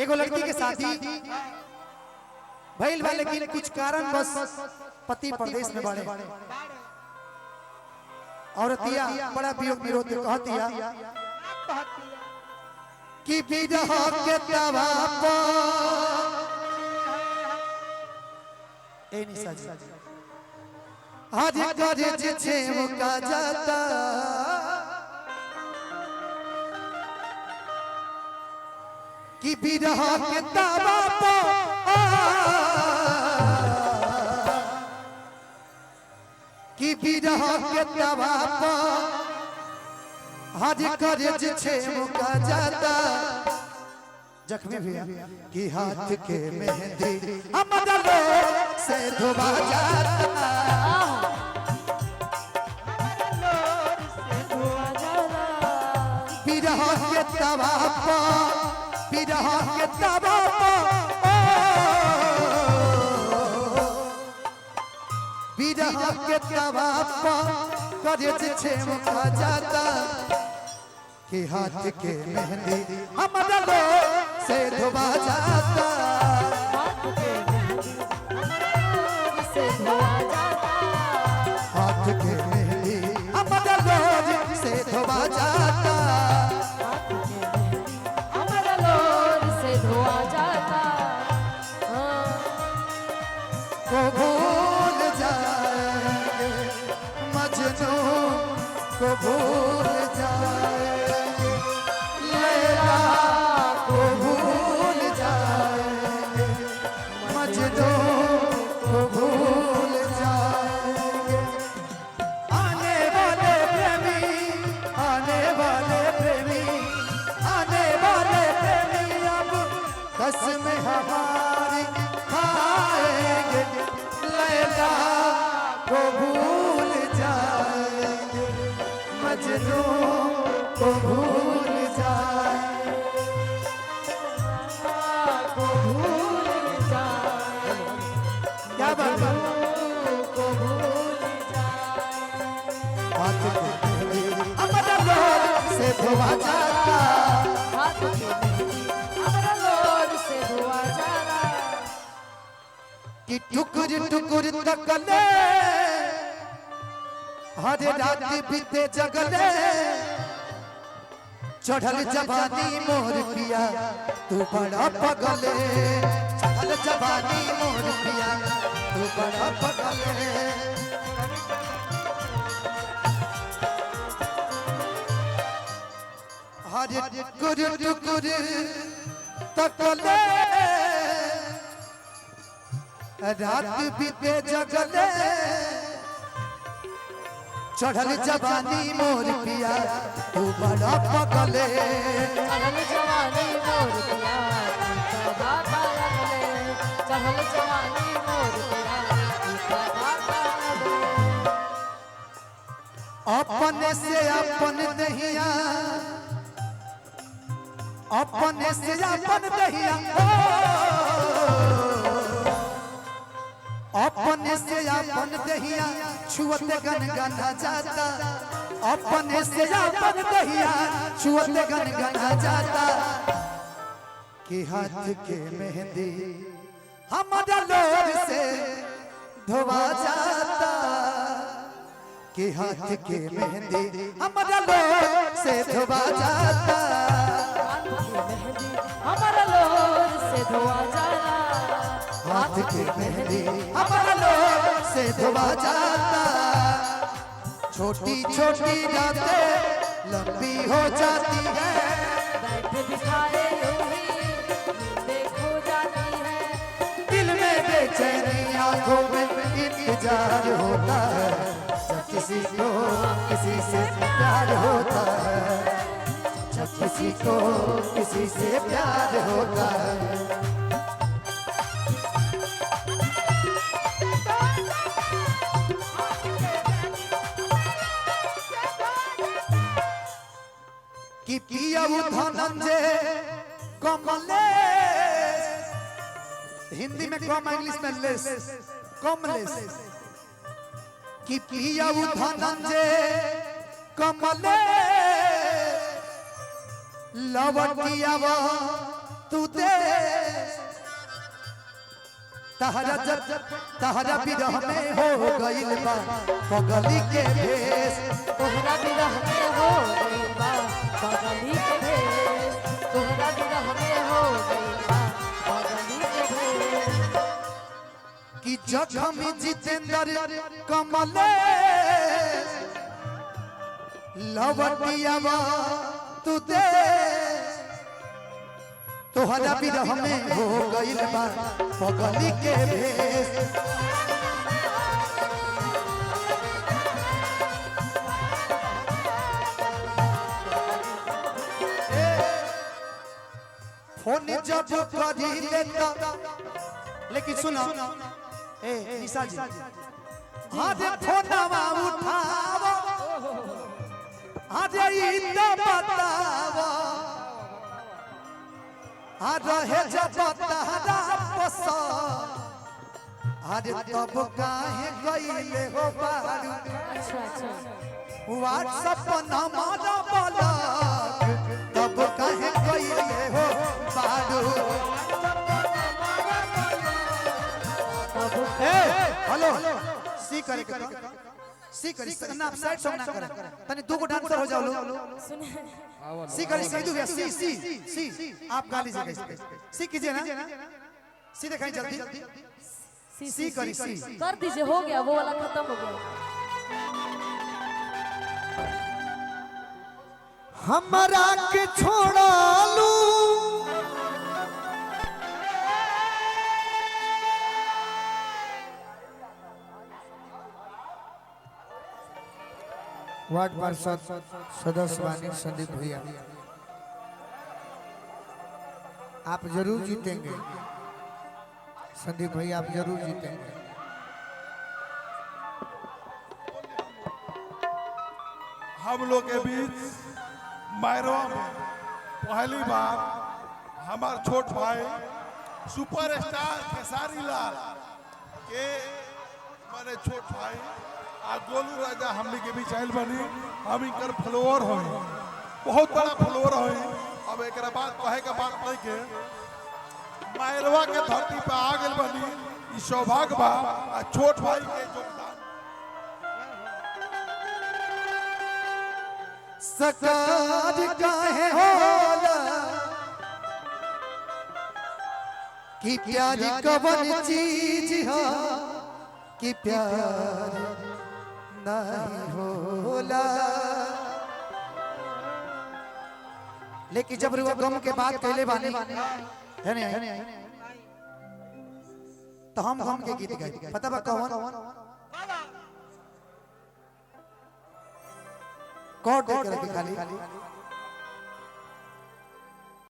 एगो लड़की के साथी भइल वाले की कुछ कारण बस पति प्रदेश में बढ़े औरतिया बड़ा वियोग विरोध कहतिया कि विरह के तवा पर ए निशा जी आज करे छे मुका जाता कि विरह के तवा पर कि विरह के तवा पर आज करे छे मुका जाता जख्मी भी कि हाथ के मेहंदी हमारा लोग से धोबा जाता विरह के तवा पर विरह के तवा विरह के तवा करे छे मुका जाता कि हाथ के मेहंदी हमारा लोग से धोबा जाता हाथ के मेहंदी हमारा लोग से धोबा जाता को भूल जाएंगे मजनू को भूल जाएंगे लैला को भूल जाएंगे मजनू को भूल जाएंगे आने वाले प्रेमी आने वाले प्रेमी आने वाले प्रेमी अब कसम हमारी खाएंगे लैला को भूल जाएंगे मजनू को भूल जाएंगे को भूल जाएंगे क्या बात है को भूल जाएंगे हाथ के मेहंदी हमारा लोग से धोआ जाता हाथ के मेहंदी हमारा लोग से धोआ जाता कि टुकुर टुकुर तकले हर रात बीते जगले चढ़ल जवानी मोर पिया तू बड़ा पगले चढ़ल जवानी मोर पिया तू बड़ा पगले हर टुकुर टुकुर तकले रात बीते जगले चढ़ल जवानी मोर पिया तू बड़ा पगले चढ़ल जवानी मोर पिया तू बड़ा पगले चढ़ल जवानी मोर पिया तू बड़ा पगले अपने से अपन दहिया अपने से अपन दहिया अपने से अपन दहिया छुअते गन गना जाता अपने से अपन दहिया छुअते गन गना जाता कि हाथ के मेहंदी हमारा लोग से धोआ जाता कि हाथ के मेहंदी हमारा लोग से धोआ जाता हमारा लोग से धोआ जाता हाथ के मेहंदी हमारा लोग से धोआ जाता छोटी छोटी रातें लंबी हो जाती है बैठे बिठाए देखो जाती है दिल में बेचैनी आंखों में इंतजार होता है जब किसी को किसी से प्यार होता है जब किसी को किसी से प्यार होता है कि पिया धनंजय कमलेश हिंदी में कम इंग्लिश में लेस कमलेश कि पिया धनंजय कमलेश लवटिया तू दे तहरा विरह में हो गइल बा पगली के भेष तोहरा विरह में हो गइल बा पगली के भेष तोहरा विरह में हो गइल बा पगली के भेष कि जखम जितेंद्र कमले लवटियावा तू दे तोहरा विरह में हो गइल बा पगली के भेष फोन जब करी लेता लेकिन सुनो ए निशा जी आज फोनवा उठाओ आज ई तो बताओ आज रहे जब तहरा पसंद आज तब काहे गइले हो बारू अच्छा अच्छा व्हाट्सएप नंबर ब्लॉक तब काहे गइले हो बारू हेलो सी करे ना साइड सॉन्ग ना करे तने दो को डांसर हो जाओ लो सुने सी करे सी दो सी सी सी आप गा लीजिए सी कीजिए ना सी दिखाई जल्दी सी करी सी कर दीजिए हो गया वो वाला खत्म हो गया हमरा के छोड़ा लू वार्ड पार्षद सदस्य वानी संदीप भैया आप जरूर जीतेंगे संदीप भैया आप जरूर जीतेंगे हम लोग के बीच मैरवा में पहली बार हमारे छोट भाई सुपरस्टार खेसारी लाल के माने छोट भाई आ गोलू राजा हमने के बीच आयल बनी हम इनकर फ्लोर हो बहुत बड़ा फ्लोर हो अब एक बात कहे के बात नहीं के मैरवा के धरती पे आ गए बनी ई सौभाग्य बा आ छोट भाई के योगदान सकार काहे होला कि प्यार कवन चीज है कि प्यार नहीं होला लेकिन जब रुआ गम के बात कहले बानी है नहीं तो हम गम के गीत गाए पता बा कौन कौन देख रखे खाली